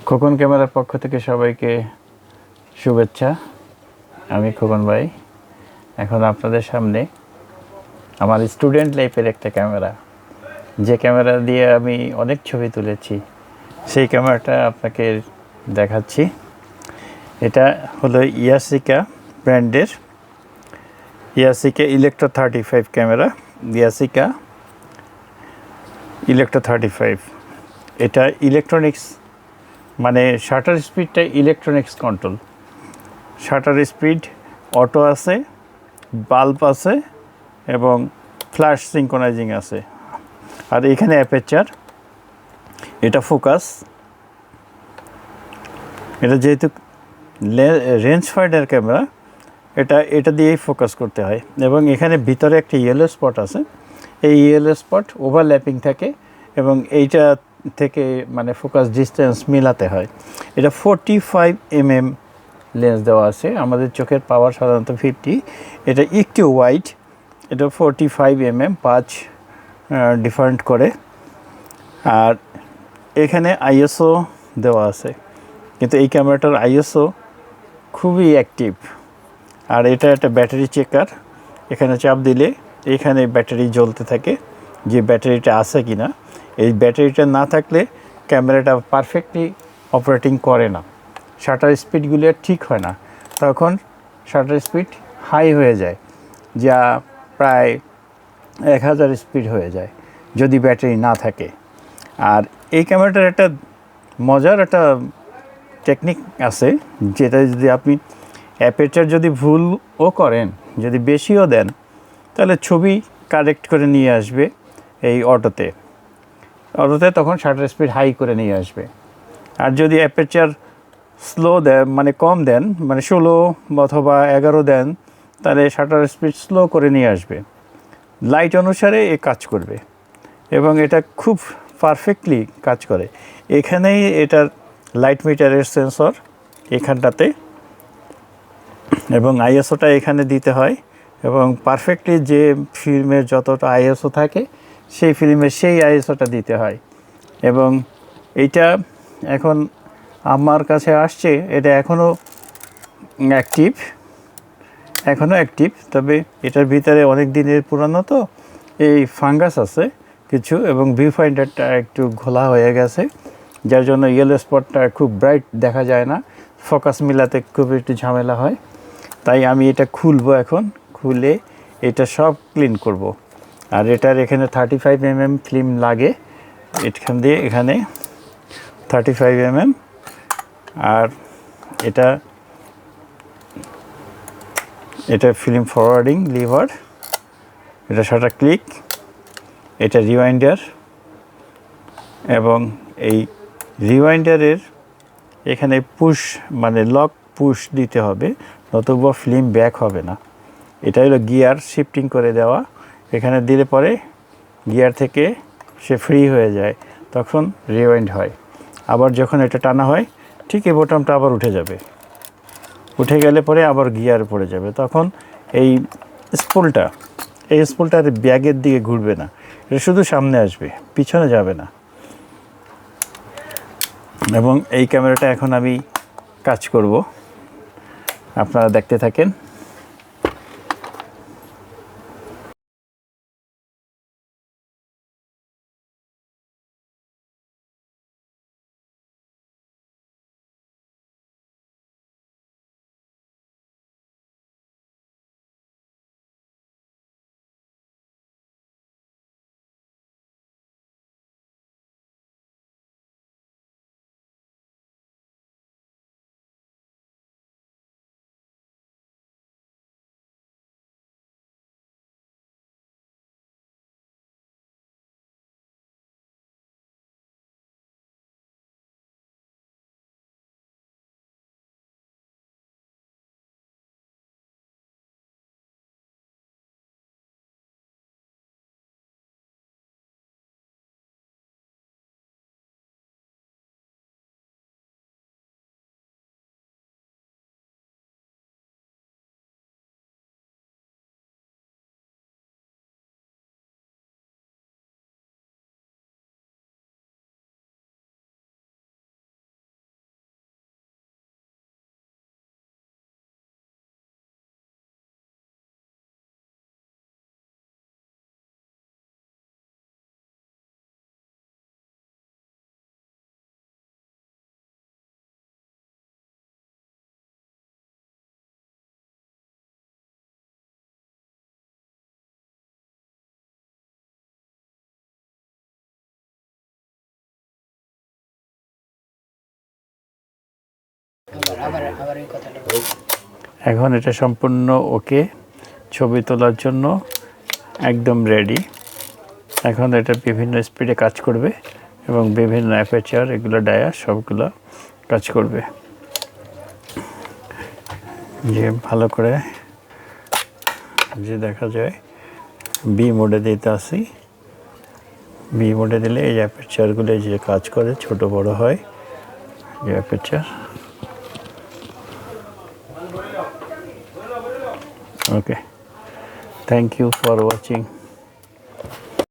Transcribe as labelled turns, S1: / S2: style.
S1: খোকন ক্যামেরার পক্ষ থেকে সবাইকে শুভেচ্ছা। আমি খোকন ভাই। এখন আপনাদের সামনে আমার স্টুডেন্ট লাইফের একটা ক্যামেরা, যে ক্যামেরা দিয়ে আমি অনেক ছবি তুলেছি, সেই ক্যামেরাটা আপনাকে দেখাচ্ছি। এটা হলো ইয়াসিকা ব্র্যান্ডের Yasika electro 35 camera. Yasika electro 35, এটা ইলেকট্রনিক্স, মানে শাটার স্পিডটা electronics control. Shutter speed auto আছে, বাল্ব আছে এবং ফ্ল্যাশ সিঙ্কোনাইজিং আছে। আর এখানে অ্যাপারচার, এটা ফোকাস, এটা যেহেতু রেঞ্জ ফাইন্ডার ক্যামেরা, এটা দিয়েই ফোকাস করতে হয়। এবং এখানে ভিতরে একটা ইয়েলো স্পট আছে, এই ইয়েলো স্পট ওভারল্যাপিং থাকে এবং এইটা থেকে মানে ফোকাস ডিস্টেন্স মিলাতে হয়। এটা 45 mm লেন্স দেওয়া আছে। আমাদের চোখের পাওয়ার সাধারণত 50, এটা একটু ওয়াইড, এটা 45 mm, 5 ডিফারেন্ট করে। আর এখানে আইএসও দেওয়া আছে, কিন্তু এই ক্যামেরাটার আইএসও খুবই অ্যাক্টিভ। আর এটা একটা ব্যাটারি চেকার, এখানে চাপ দিলে এখানে ব্যাটারি জ্বলতে থাকে, যে ব্যাটারিটা আছে কি না। এই ব্যাটারিটা না থাকলে ক্যামেরাটা পারফেক্টলি অপারেটিং করে না, শাটার স্পিডগুলো ঠিক হয় না, তখন শাটার স্পিড হাই হয়ে যায়, যা প্রায় 1000 স্পিড হয়ে যায় যদি ব্যাটারি না থাকে। আর এই ক্যামেরাটার একটা মজার একটা টেকনিক আছে, যেটা যদি আপনি অ্যাপারচার যদি ভুলও করেন, যদি বেশিও দেন, তাহলে ছবি কারেক্ট করে নিয়ে আসবে এই অটোতে তখন শাটার স্পিড হাই করে নিয়ে আসবে। আর যদি অ্যাপারচার স্লো দেন, মানে কম দেন, মানে 16 অথবা 11 দেন, তাহলে শাটার স্পিড স্লো করে নিয়ে আসবে, লাইট অনুসারে এ কাজ করবে এবং এটা খুব পারফেক্টলি কাজ করে। এখানেই এটার লাইট মিটারের সেন্সর এখানটাতে, এবং আইএসওটা এখানে দিতে হয়, এবং পারফেক্টলি যে ফিল্মের যতটা আইএসও থাকে সেই ফিল্মের সেই আইএসওটা দিতে হয়। এবং এইটা এখন আমার কাছে আসছে, এটা এখনও অ্যাক্টিভ, তবে এটার ভিতরে অনেক দিনের পুরানো, তো এই ফাঙ্গাস আছে কিছু, এবং ভিউ ফাইন্ডারটা একটু ঘোলা হয়ে গেছে, যার জন্য ইয়েলো স্পটটা খুব ব্রাইট দেখা যায় না, ফোকাস মিলাতে খুব একটু ঝামেলা হয়। তাই আমি এটা খুলবো, এখন খুলে এটা সব ক্লিন করব। আর এটার এখানে 35 mm ফিল্ম লাগে, এখান দিয়ে এখানে 35 mm। আর এটা ফিল্ম ফরওয়ার্ডিং লিভার, এটা শাটার ক্লিক, এটা রিওয়াইন্ডার, এবং এই রিওয়াইন্ডারের এখানে পুশ, মানে লক পুশ দিতে হবে, নতুবা ফিল্ম ব্যাক হবে না। এটা হলো গিয়ার শিফটিং করে দেওয়া, এখানে দিলে পরে গিয়ার থেকে সে ফ্রি হয়ে যায়, তখন রিওয়াইন্ড হয়। আবার যখন এটা টানা হয়, ঠিক এই বোতামটা আবার উঠে যাবে, উঠে গেলে পরে আবার গিয়ার পড়ে যাবে, তখন এই স্পুলটার ব্যাগের দিকে ঘুরবে না, এটা শুধু সামনে আসবে, পিছনে যাবে না। এবং এই ক্যামেরাটা এখন আমি কাজ করব, আপনারা দেখতে থাকেন।
S2: আবার এই কথাটা বলুন।
S1: এখন এটা সম্পূর্ণ ওকে, ছবি তোলার জন্য একদম রেডি। এখন এটা বিভিন্ন স্পিডে কাজ করবে এবং বিভিন্ন অ্যাপারচার, এগুলো ডায়া সবগুলো কাজ করবে। যে ভালো করে যে দেখা যায় বি মোডে দিতে আসি, বি মোডে দিলে এই অ্যাপারচারগুলো যে কাজ করে ছোট বড় হয় যে aperture. Okay, thank you for watching.